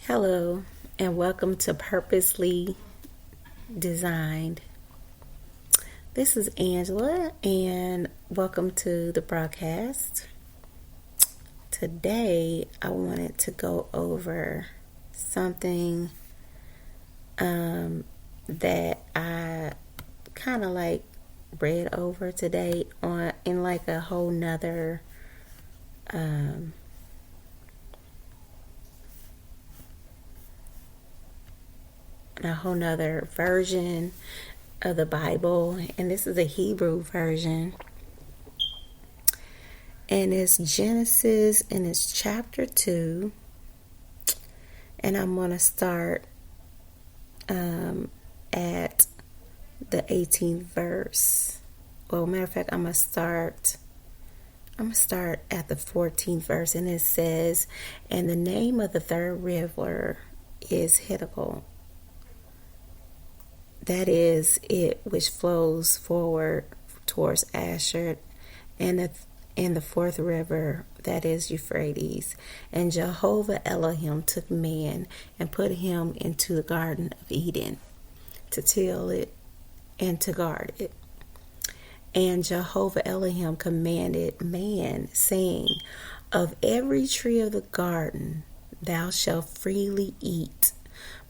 Hello, and welcome to Purposely Designed. This is Angela, and welcome to the broadcast. Today, I wanted to go over something that I kind of read over today in a whole nother version of the Bible, and this is a Hebrew version, and it's Genesis, and it's chapter 2, and I'm going to start at the 18th verse. Well, matter of fact, I'm gonna start at the 14th verse, and it says, "And the name of the third river is Hiddekel. That is it which flows forward towards Asher, and the fourth river, that is Euphrates. And Jehovah Elohim took man and put him into the Garden of Eden to till it and to guard it. And Jehovah Elohim commanded man, saying, Of every tree of the garden thou shalt freely eat,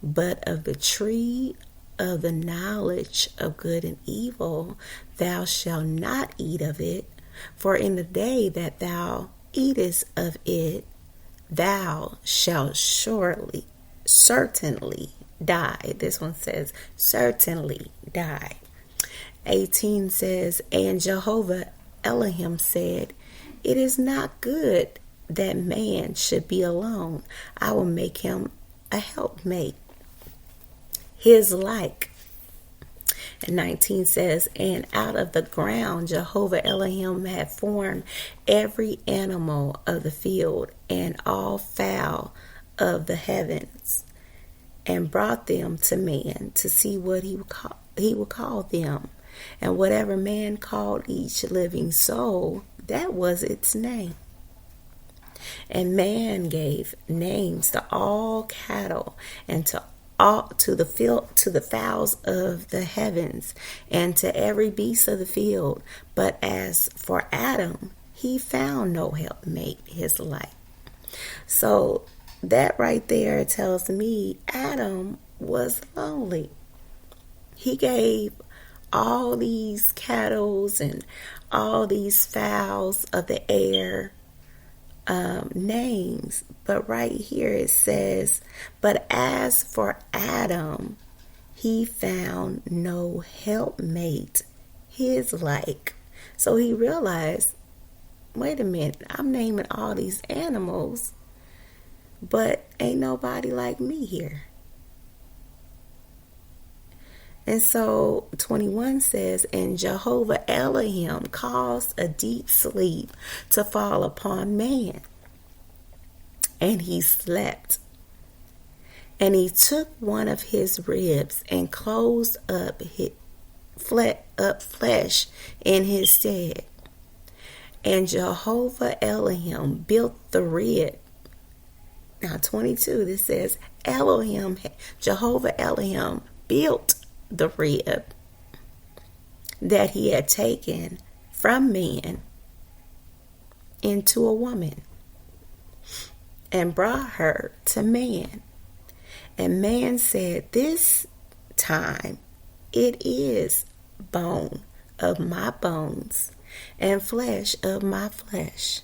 but of the tree of the knowledge of good and evil thou shalt not eat of it, for in the day that thou eatest of it, thou shalt certainly die." This one says, certainly die. 18 says, "And Jehovah Elohim said, It is not good that man should be alone. I will make him a helpmate, his like." And 19 says, "And out of the ground Jehovah Elohim had formed every animal of the field and all fowl of the heavens, and brought them to man to see what he would call them. And whatever man called each living soul, that was its name. And man gave names to all cattle, and to the fowls of the heavens, and to every beast of the field. But as for Adam, he found no helpmate his like." So that right there tells me Adam was lonely. He gave all these cattle and all these fowls of the air names, but right here it says, "But as for Adam, he found no helpmate his like." So he realized, wait a minute, I'm naming all these animals, but ain't nobody like me here. And so 21 says, "And Jehovah Elohim caused a deep sleep to fall upon man, and he slept. And he took one of his ribs and closed up flesh in his stead. And Jehovah Elohim built the rib." Now 22, this says, Jehovah Elohim built the rib that he had taken from man into a woman, and brought her to man. And man said, "This time it is bone of my bones and flesh of my flesh.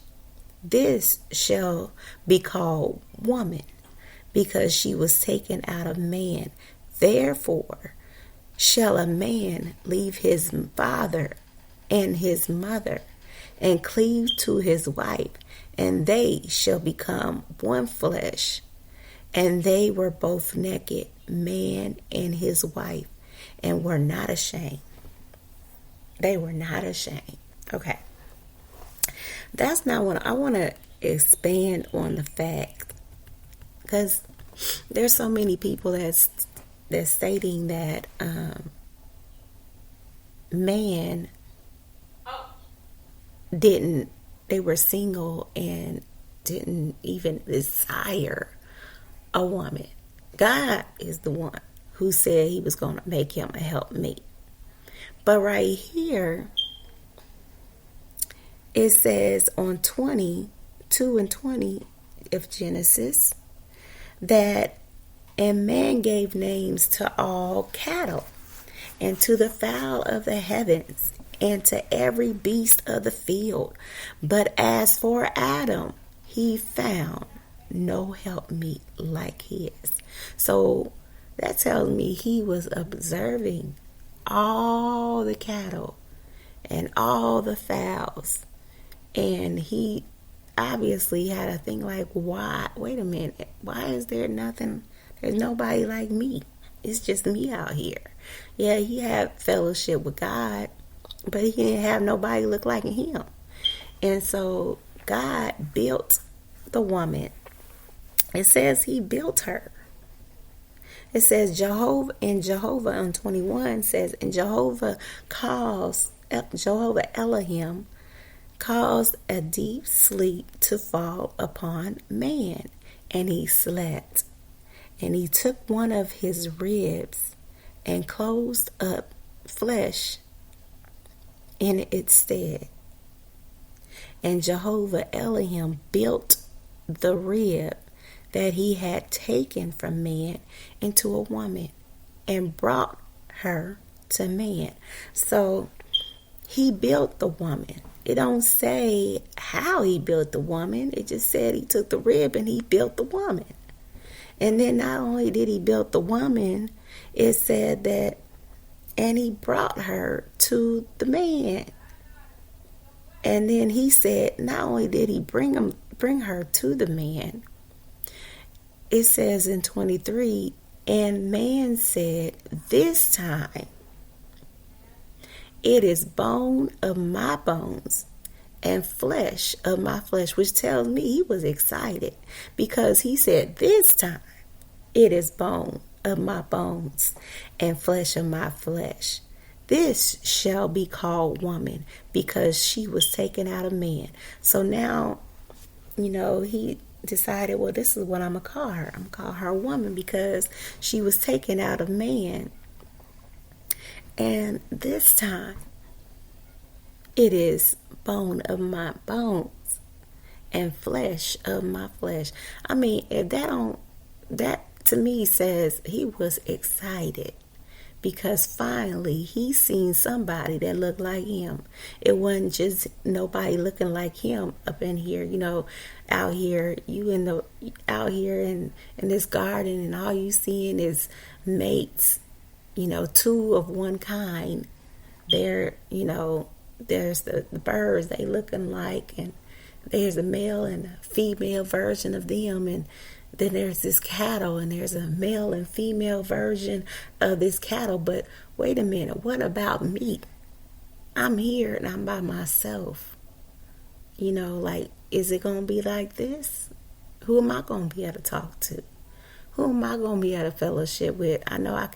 This shall be called woman, because she was taken out of man. Therefore shall a man leave his father and his mother, and cleave to his wife, and they shall become one flesh. And they were both naked, man and his wife, and were not ashamed." They were not ashamed. Okay. That's not what I want to expand on, the fact, because there's so many people that's stating that man they were single and didn't even desire a woman. God is the one who said he was going to make him a helpmeet. But right here, it says on 22 and 20 of Genesis that, and man gave names to all cattle, and to the fowl of the heavens, and to every beast of the field. But as for Adam, he found no helpmeet like his. So that tells me he was observing all the cattle and all the fowls. And he obviously had a thing like, why? Wait a minute. Why is there nothing? There's nobody like me. It's just me out here. Yeah, he had fellowship with God, but he didn't have nobody look like him. And so God built the woman. It says he built her. It says Jehovah on 21 says, and Jehovah Elohim caused a deep sleep to fall upon man, and he slept. And he took one of his ribs and closed up flesh in its stead. And Jehovah Elohim built the rib that he had taken from man into a woman and brought her to man. So he built the woman. It don't say how he built the woman. It just said he took the rib and he built the woman. And then not only did he build the woman, it said that, and he brought her to the man. And then he said, not only did he bring her to the man, it says in 23, and man said, this time it is bone of my bones and flesh of my flesh, which tells me he was excited because he said, this time it is bone of my bones and flesh of my flesh. This shall be called woman because she was taken out of man. So now, he decided, well, this is what I'm going to call her. I'm going to call her a woman because she was taken out of man. And this time, it is bone of my bones and flesh of my flesh. I mean, if that to me says he was excited because finally he seen somebody that looked like him. It wasn't just nobody looking like him up in here, out here, out here in this garden, and all you seeing is mates, two of one kind. They're, there's the birds they looking like, and there's a male and a female version of them, and then there's this cattle, and there's a male and female version of this cattle. But wait a minute, what about me? I'm here and I'm by myself. Is it going to be like this? Who am I going to be able to talk to? Who am I going to be able to fellowship with? I know I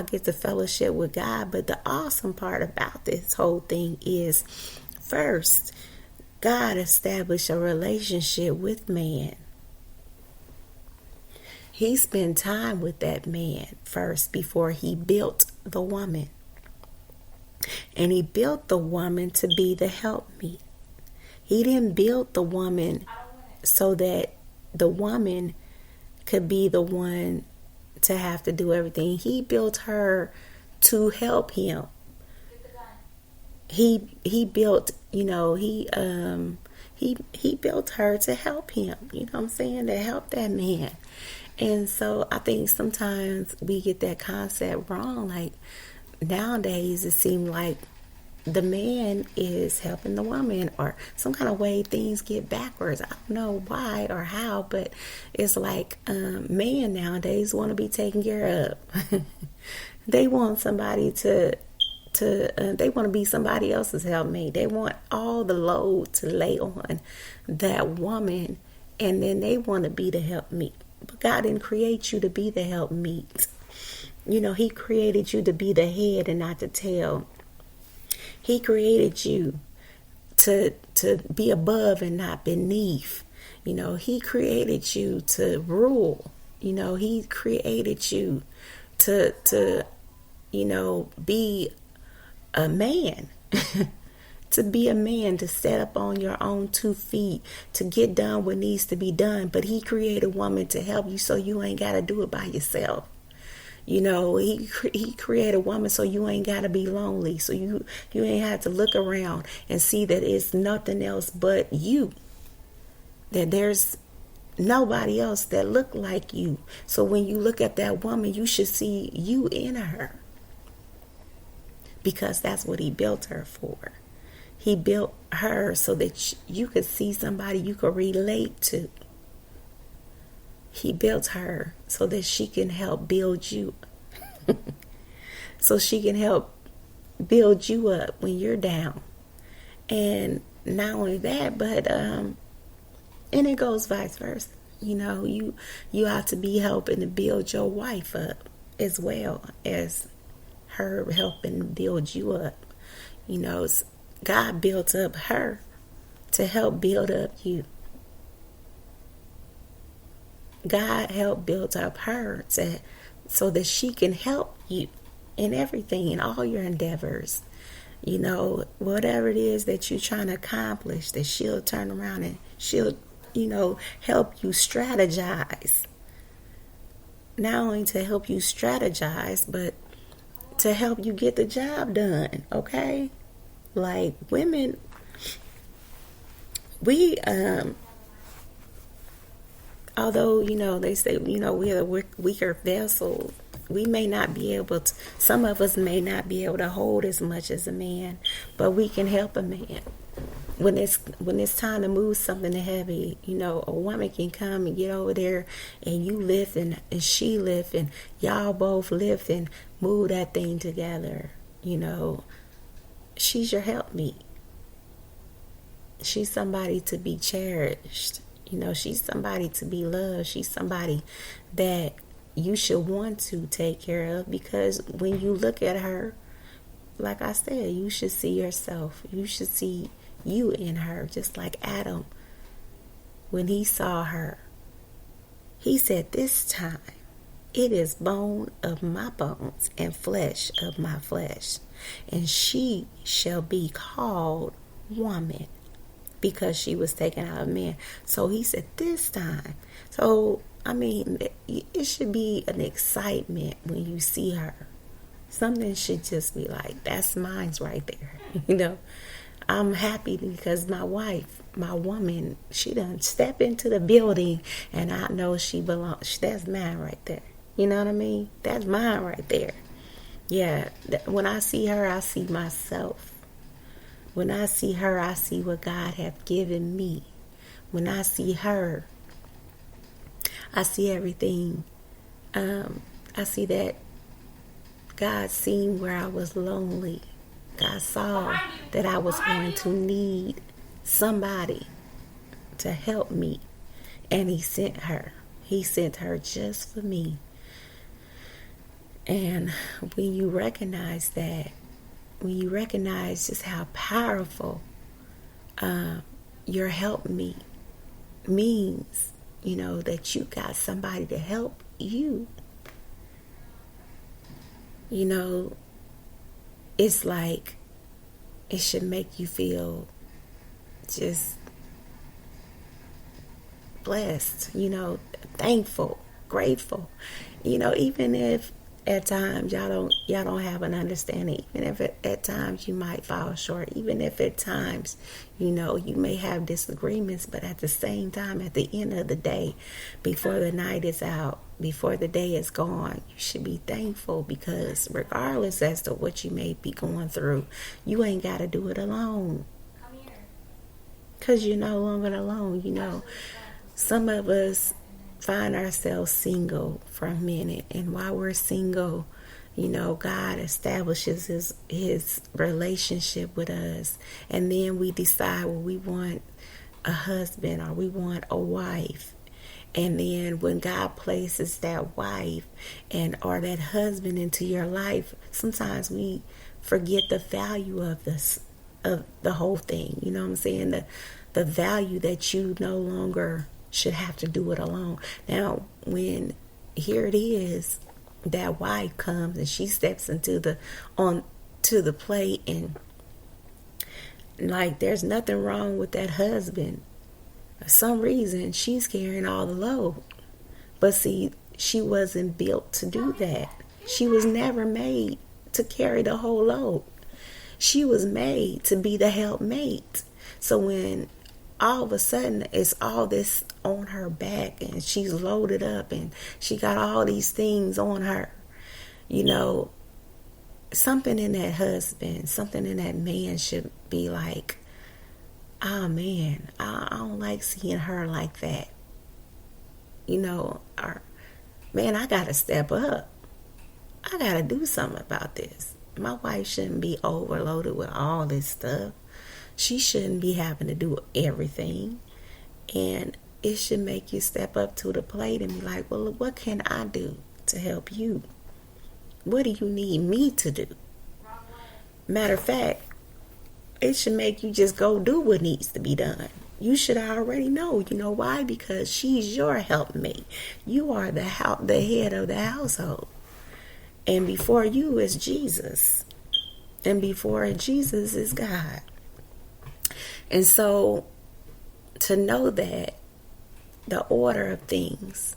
get to fellowship with God, but the awesome part about this whole thing is, first, God established a relationship with man. He spent time with that man first before he built the woman. And he built the woman to be the helpmeet. He didn't build the woman so that the woman could be the one to have to do everything. He built her to help him. He built, he built her to help him. You know what I'm saying? To help that man. And so I think sometimes we get that concept wrong. Like nowadays, it seems like the man is helping the woman, or some kind of way things get backwards. I don't know why or how, but it's like men nowadays want to be taken care of. They want somebody they want to be somebody else's helpmate. They want all the load to lay on that woman, and then they want to be the helpmeet. But God didn't create you to be the helpmeet. He created you to be the head and not the tail. He created you to be above and not beneath. He created you to rule He created you to be a man. To be a man, to stand up on your own 2 feet, to get done what needs to be done. But he created a woman to help you, so you ain't got to do it by yourself. He created a woman so you ain't got to be lonely. So you ain't have to look around and see that it's nothing else but you. That there's nobody else that look like you. So when you look at that woman, you should see you in her. Because that's what he built her for. He built her so that you could see somebody you could relate to. He built her so that she can help build you. So she can help build you up when you're down. And not only that, but and it goes vice versa. You have to be helping to build your wife up as well as her helping build you up. God built up her to help build up you. God helped build up her so that she can help you in everything, in all your endeavors. Whatever it is that you're trying to accomplish, that she'll turn around and she'll, help you strategize. Not only to help you strategize, but to help you get the job done, okay? Like women, we although they say we're the weaker vessel, we may not be able to. Some of us may not be able to hold as much as a man, but we can help a man when it's time to move something heavy. A woman can come and get over there, and you lift and she lift, and y'all both lift and move that thing together. She's your helpmeet. She's somebody to be cherished. She's somebody to be loved. She's somebody that you should want to take care of, because when you look at her, like I said, you should see yourself. You should see you in her, just like Adam. When he saw her, he said, "This time it is bone of my bones and flesh of my flesh, and she shall be called woman," because she was taken out of man. So he said, this time. So, it should be an excitement when you see her. Something should just be like, that's mine's right there. I'm happy because my wife, my woman, she done step into the building, and I know she belongs. That's mine right there. You know what I mean? That's mine right there. Yeah, when I see her, I see myself. When I see her, I see what God hath given me. When I see her, I see everything. I see that God seen where I was lonely. God saw that I was going to need somebody to help me. And he sent her. He sent her just for me. And when you recognize that, when you recognize just how powerful your help me means, that you got somebody to help you. It's like it should make you feel just blessed, thankful, grateful. Even if at times y'all don't have an understanding, even if at times you might fall short, even if at times you may have disagreements, but at the same time, at the end of the day, before the night is out, before the day is gone, you should be thankful, because regardless as to what you may be going through, you ain't got to do it alone, because you're no longer alone. Some of us find ourselves single for a minute, and while we're single, God establishes his relationship with us, and then we decide, well, we want a husband or we want a wife. And then when God places that wife or that husband into your life, sometimes we forget the value of the whole thing. You know what I'm saying? The value that you no longer should have to do it alone. Now, when here it is. That wife comes and she steps into the plate, and like there's nothing wrong with that husband. For some reason, she's carrying all the load. But see, she wasn't built to do that. She was never made to carry the whole load. She was made to be the helpmate. So when all of a sudden it's all this on her back and she's loaded up and she got all these things on her, something in that husband, something in that man should be like, oh man, I don't like seeing her like that. Or, man, I gotta step up. I gotta do something about this. My wife shouldn't be overloaded with all this stuff. She shouldn't be having to do everything. And it should make you step up to the plate and be like, well, what can I do to help you? What do you need me to do? Matter of fact, it should make you just go do what needs to be done. You should already know. You know why? Because she's your helpmate. You are the head of the household. And before you is Jesus. And before Jesus is God. And so, to know that, the order of things,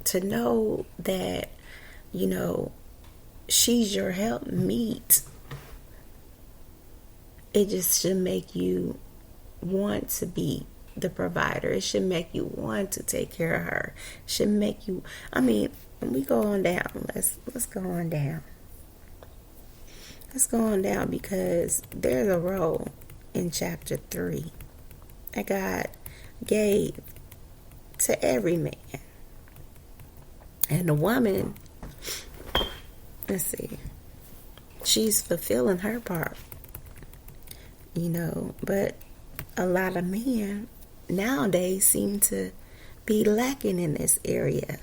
to know that, she's your helpmeet, it just should make you want to be the provider. It should make you want to take care of her. It should make you, when we go on down, let's go on down. Let's go on down, because there's a role in chapter 3 that God gave to every man. And the woman, let's see, she's fulfilling her part, but a lot of men nowadays seem to be lacking in this area.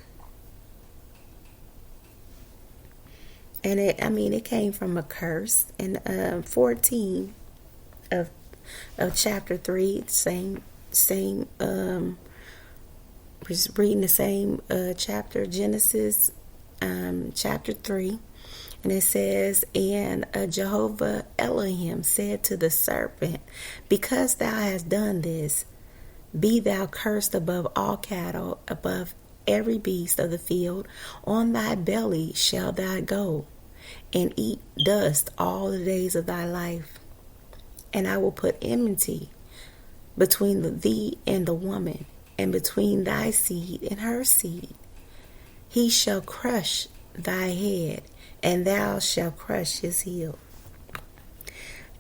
And it came from a curse in 14 of chapter 3, same was reading the same chapter, Genesis chapter 3, and it says, and Jehovah Elohim said to the serpent, because thou hast done this, be thou cursed above all cattle, above every beast of the field. On thy belly shalt thou go, and eat dust all the days of thy life. And I will put enmity between thee and the woman, and between thy seed and her seed. He shall crush thy head, and thou shalt crush his heel.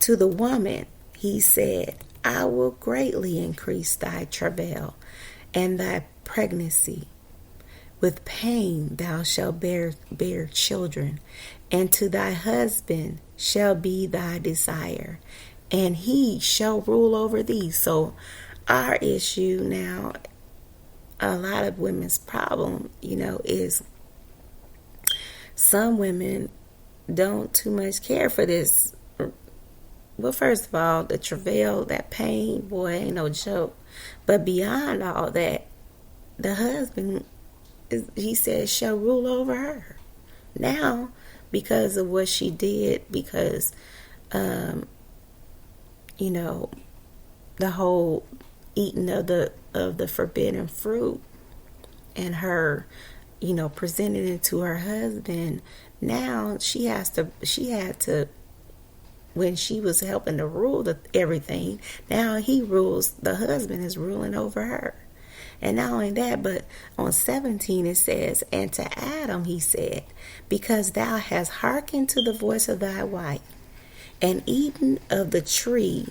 To the woman he said, I will greatly increase thy travail and thy pregnancy. With pain thou shalt bear children, and to thy husband shall be thy desire, and he shall rule over thee. So our issue now, a lot of women's problem, is some women don't too much care for this. Well, first of all, the travail, that pain, boy, ain't no joke. But beyond all that, the husband, he says, shall rule over her. Now, because of what she did, because, the whole eating of the forbidden fruit, and her, presenting it to her husband. Now she had to, when she was helping to rule everything, now the husband is ruling over her. And not only that, but on 17 it says, and to Adam he said, because thou hast hearkened to the voice of thy wife, and eaten of the tree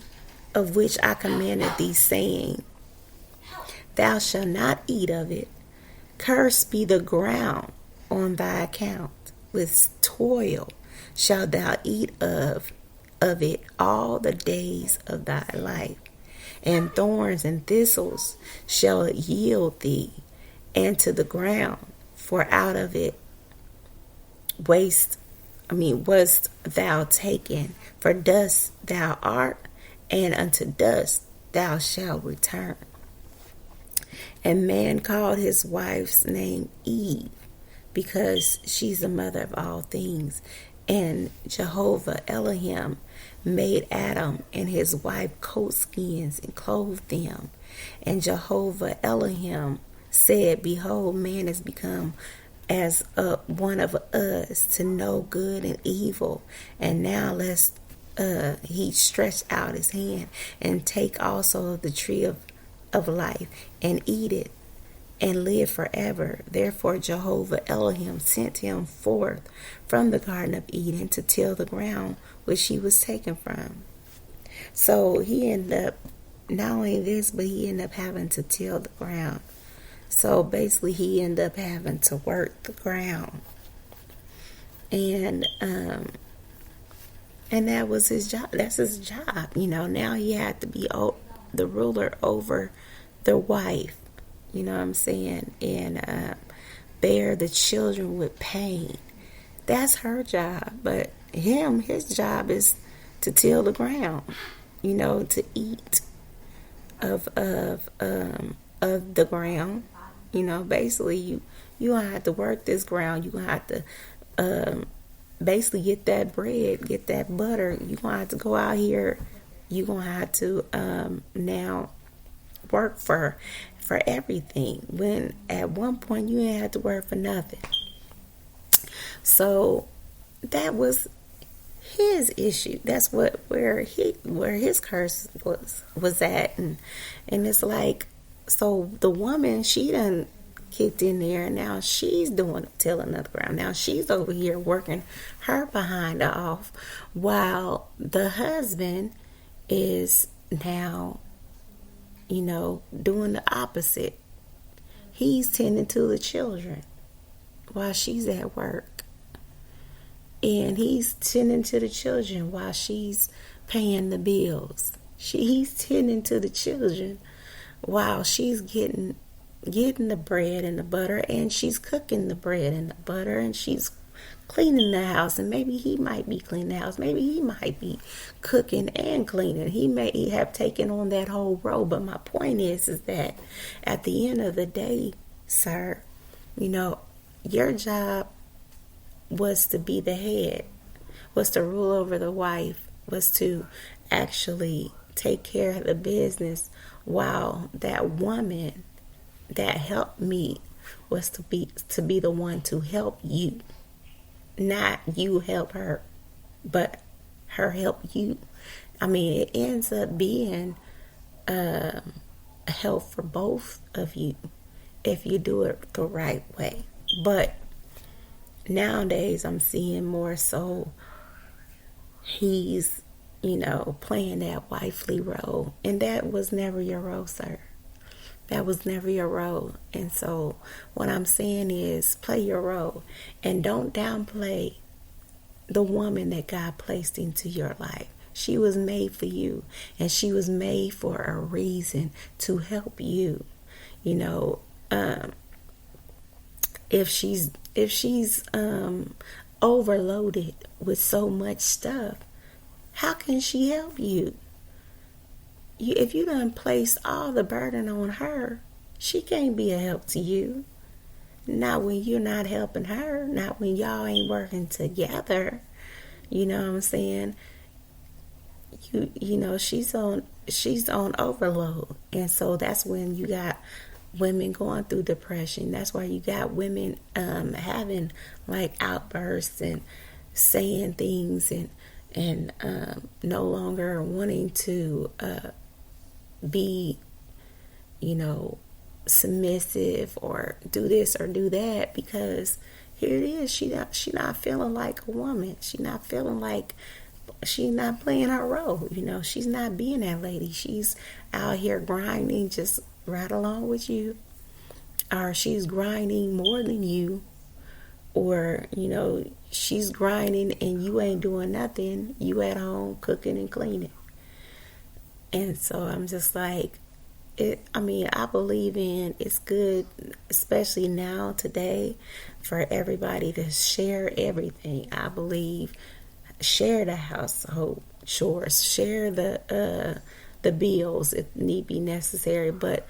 of which I commanded thee, saying, thou shalt not eat of it. Cursed be the ground on thy account. With toil shalt thou eat of it all the days of thy life. And thorns and thistles shall it yield thee, and to the ground, for out of it wast thou taken, for dust thou art, and unto dust thou shalt return. And man called his wife's name Eve, because she's the mother of all things. And Jehovah Elohim made Adam and his wife coat skins and clothed them. And Jehovah Elohim said, behold, man has become as one of us to know good and evil. And now he stretched out his hand and take also the tree of life and eat it and live forever. Therefore Jehovah Elohim sent him forth from the Garden of Eden to till the ground which he was taken from. So he ended up, not only this, but he ended up having to till the ground. So basically he ended up having to work the ground. And that was his job. That's his job. Now he had to be the ruler over the wife. You know what I'm saying? And bear the children with pain. That's her job. But his job is to till the ground. To eat of the ground. Basically you gonna have to work this ground. You gonna have to basically get that bread, get that butter. You gonna have to go out here. You gonna have to now work for everything. When at one point you didn't have to work for nothing. So that was his issue. That's where his curse was at, and it's like, so the woman, she done kicked in there, and now she's doing tilling of the ground. Now she's over here working her behind off, while the husband is now, doing the opposite. He's tending to the children while she's at work. And he's tending to the children while she's paying the bills. He's tending to the children while she's getting the bread and the butter, and she's cooking the bread and the butter, and she's cleaning the house. And maybe he might be cleaning the house. Maybe he might be cooking and cleaning. He may have taken on that whole role. But my point is that at the end of the day, sir, your job was to be the head, was to rule over the wife, was to actually take care of the business, while that woman, that helped me, was to be the one to help you. Not you help her, but her help you. It ends up being a help for both of you if you do it the right way. But nowadays I'm seeing more so he's, playing that wifely role. And that was never your role, sir. That was never your role. And so what I'm saying is, play your role and don't downplay the woman that God placed into your life. She was made for you, and she was made for a reason, to help you. If she's overloaded with so much stuff, how can she help you? If you done place all the burden on her, she can't be a help to you. Not when you're not helping her. Not when y'all ain't working together. You know what I'm saying? She's on overload. And so that's when you got women going through depression. That's why you got women having like outbursts and saying things and no longer wanting to be, submissive or do this or do that, because here it is, she not feeling like a woman. She's not feeling like, she's not playing her role. She's not being that lady. She's out here grinding just right along with you, or she's grinding more than you, or she's grinding and you ain't doing nothing. You at home cooking and cleaning. And so I'm just like, I believe it's good, especially now today, for everybody to share everything. I believe share the household chores, share the bills if need be necessary, but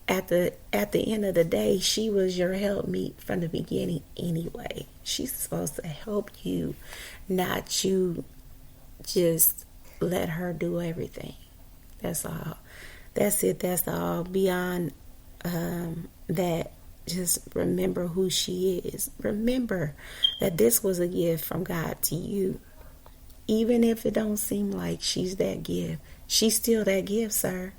At the end of the day, she was your helpmeet from the beginning anyway. She's supposed to help you, not you just let her do everything. That's all. That's it. That's all. Beyond that, just remember who she is. Remember that this was a gift from God to you. Even if it don't seem like she's that gift, she's still that gift, sir.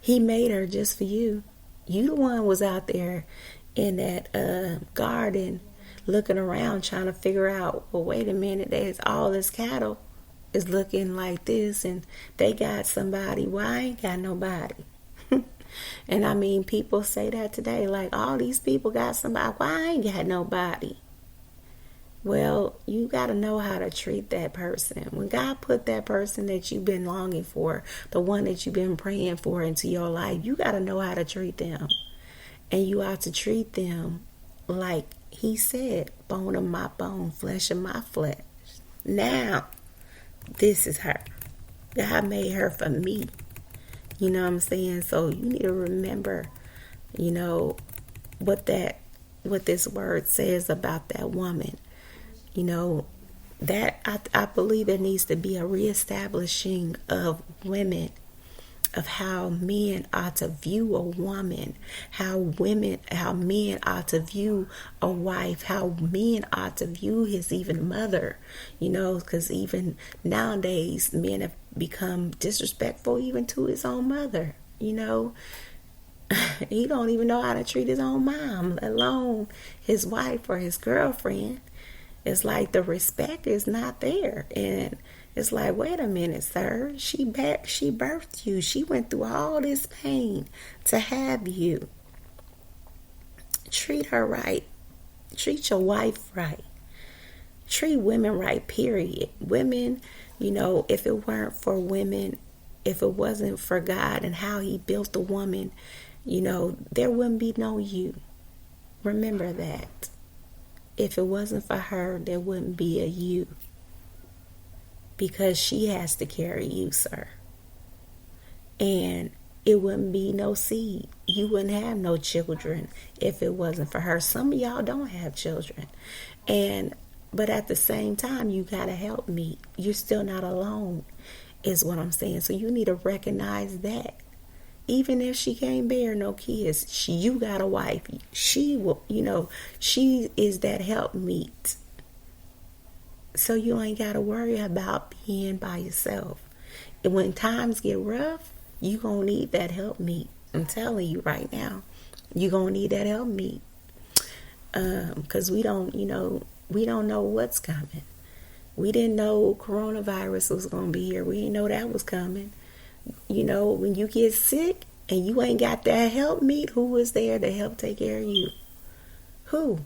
He made her just for you. You the one was out there in that garden looking around trying to figure out, well, wait a minute, there's all this cattle is looking like this and they got somebody. Why I ain't got nobody? And I mean, people say that today, like all these people got somebody. Why I ain't got nobody? Well, you got to know how to treat that person. When God put that person that you've been longing for, the one that you've been praying for into your life, you got to know how to treat them. And you ought to treat them like he said, bone of my bone, flesh of my flesh. Now, this is her. God made her for me. You know what I'm saying? So you need to remember, what this word says about that woman. That I believe there needs to be a reestablishing of women, of how men ought to view a woman, how men ought to view a wife, how men ought to view his even mother, because even nowadays men have become disrespectful even to his own mother. He don't even know how to treat his own mom, let alone his wife or his girlfriend. It's like the respect is not there. And it's like, wait a minute, sir. She birthed you. She went through all this pain to have you. Treat her right. Treat your wife right. Treat women right, period. Women, if it weren't for women, if it wasn't for God and how he built the woman, there wouldn't be no you. Remember that. If it wasn't for her, there wouldn't be a you. Because she has to carry you, sir. And it wouldn't be no seed. You wouldn't have no children if it wasn't for her. Some of y'all don't have children. But at the same time, you got to help me. You're still not alone, is what I'm saying. So you need to recognize that. Even if she can't bear no kids, you got a wife. She will, she is that helpmeet. So you ain't got to worry about being by yourself. And when times get rough, you going to need that helpmeet. I'm telling you right now, you going to need that helpmeet. Because we don't know what's coming. We didn't know coronavirus was going to be here. We didn't know that was coming. When you get sick and you ain't got that helpmeet, who is there to help take care of you? Who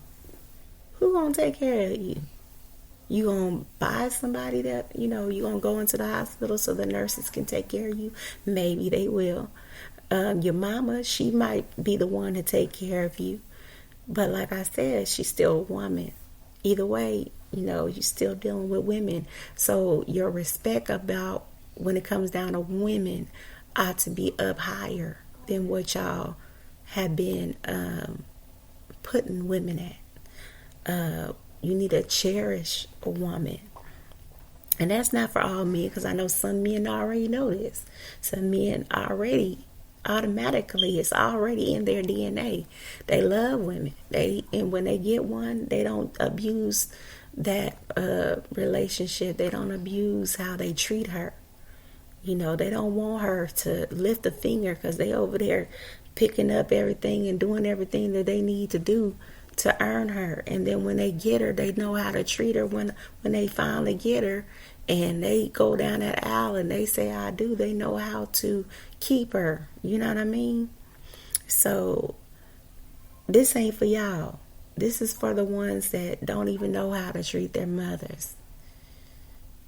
gonna take care of you? You gonna buy somebody that, you gonna go into the hospital so the nurses can take care of you? Maybe they will. Your mama, she might be the one to take care of you. But like I said, she's still a woman. Either way, you're still dealing with women. So your respect about when it comes down to women ought to be up higher than what y'all have been putting women at. You need to cherish a woman. And that's not for all men, because I know some men already know this. Some men already, automatically, it's already in their DNA. They love women. And when they get one, they don't abuse that relationship. They don't abuse how they treat her. They don't want her to lift a finger because they over there picking up everything and doing everything that they need to do to earn her. And then when they get her, they know how to treat her when they finally get her and they go down that aisle and they say, I do. They know how to keep her. You know what I mean? So this ain't for y'all. This is for the ones that don't even know how to treat their mothers.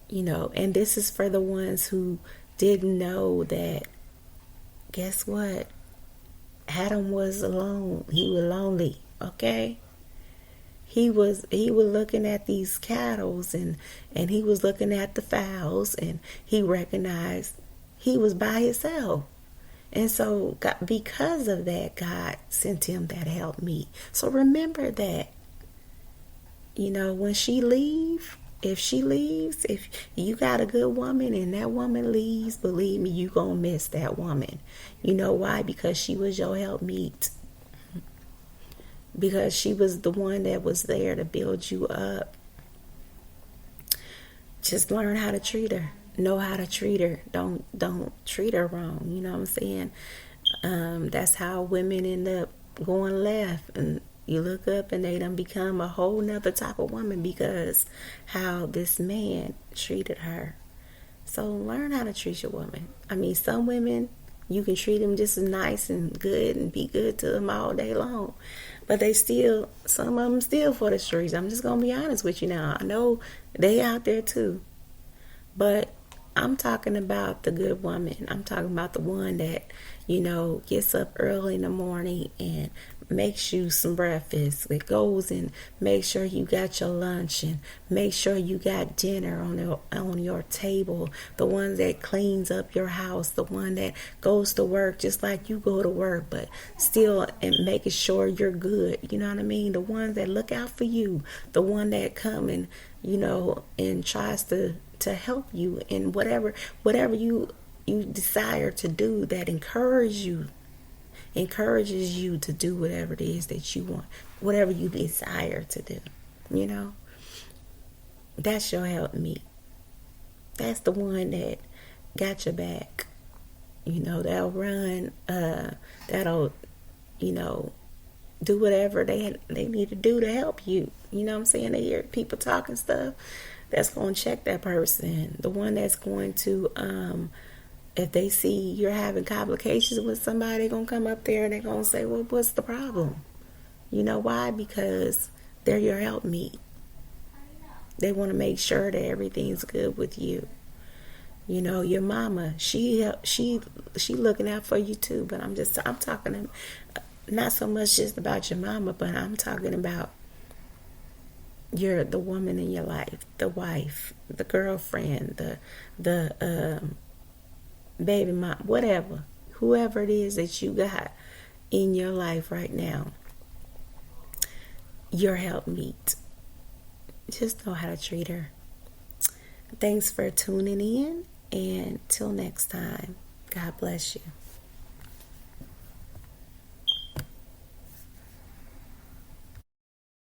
And this is for the ones who didn't know that, guess what? Adam was alone. He was lonely, okay? He was looking at these cattle and he was looking at the fowls, and he recognized he was by himself. And so because of that, God sent him that help me. So remember that, when if she leaves, if you got a good woman and that woman leaves, believe me, you gonna miss that woman. You know why? Because she was your helpmeet. Because she was the one that was there to build you up. Just learn how to treat her. Know how to treat her. Don't treat her wrong. You know what I'm saying? That's how women end up going left, and you look up and they done become a whole nother type of woman because how this man treated her. So learn how to treat your woman. I mean, some women, you can treat them just as nice and good and be good to them all day long. But some of them still for the streets. I'm just going to be honest with you now. I know they out there too. But I'm talking about the good woman. I'm talking about the one that, gets up early in the morning and makes you some breakfast. It goes and makes sure you got your lunch and make sure you got dinner on your table. The one that cleans up your house. The one that goes to work just like you go to work, but still and making sure you're good. You know what I mean? The ones that look out for you. The one that come and, and tries to help you in whatever you desire to do, that encourages you to do whatever it is that you want, whatever you desire to do. That's your help me. That's the one that got your back. They'll run, that'll, do whatever they need to do to help you. You know what I'm saying? They hear people talking stuff. That's going to check that person. The one that's going to, if they see you're having complications with somebody, they're going to come up there and they're going to say, well, what's the problem? You know why? Because they're your helpmeet. They want to make sure that everything's good with you. Your mama, she looking out for you too. But I'm talking not so much just about your mama, but I'm talking about the woman in your life, the wife, the girlfriend, the baby mom, whatever, whoever it is that you got in your life right now, your helpmeet. Just know how to treat her. Thanks for tuning in, and till next time, God bless you.